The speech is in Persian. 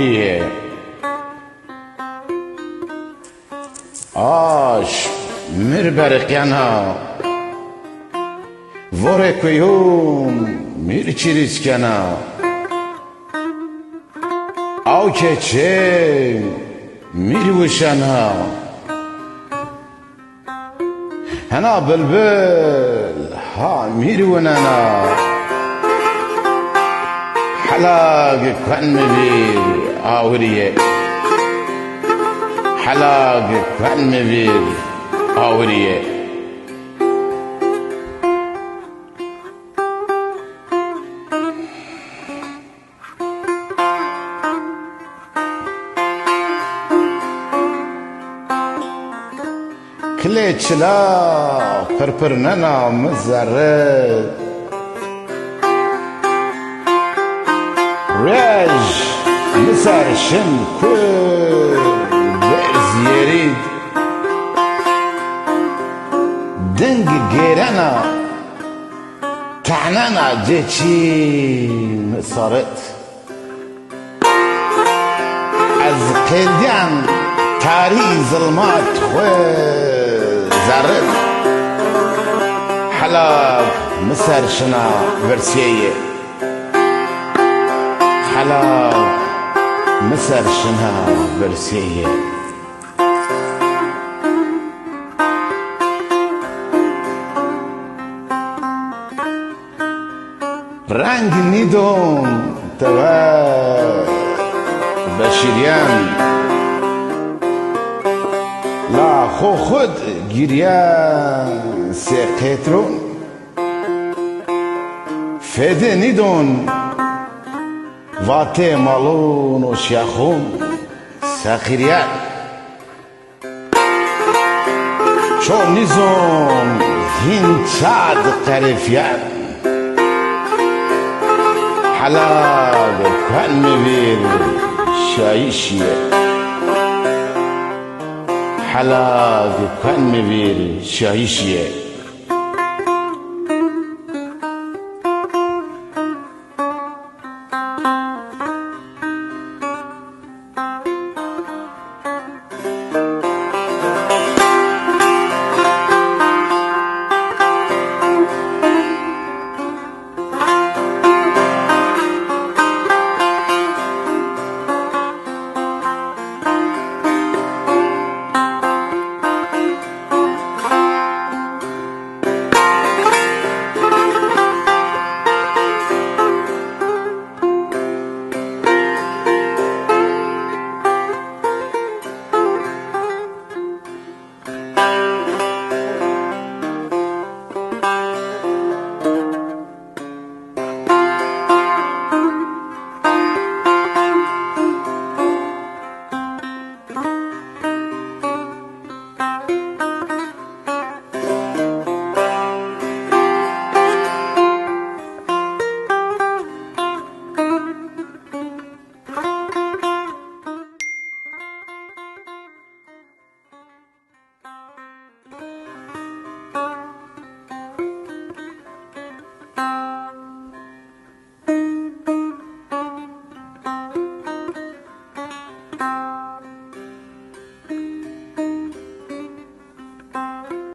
آوریه آش مر برقیانا وره کویوم میر چیریسکانا او که چه میر وشانا هنا بلبل ها میر ونانا حلاق كان مبير آوريه حلاق كان مبير آوريه كليتشلا فرفرننا مزرد ريج مسرشن كل بعز يريد دنج جيرنا تعنانا جيتشي مصارت از قلدان تاري ظلمات زرد حلاق مسرشنا برسيه حلاق مسرشنا برسيه رنگ نیدم توا بشیریان لا خو خود گیریان سقیترون فده نیدون واتي مالون وشياخون ساخريان شو نزوم هنشاد قرفيان حلاق كان مبير شايشيه حلاق كان مبير شايشيه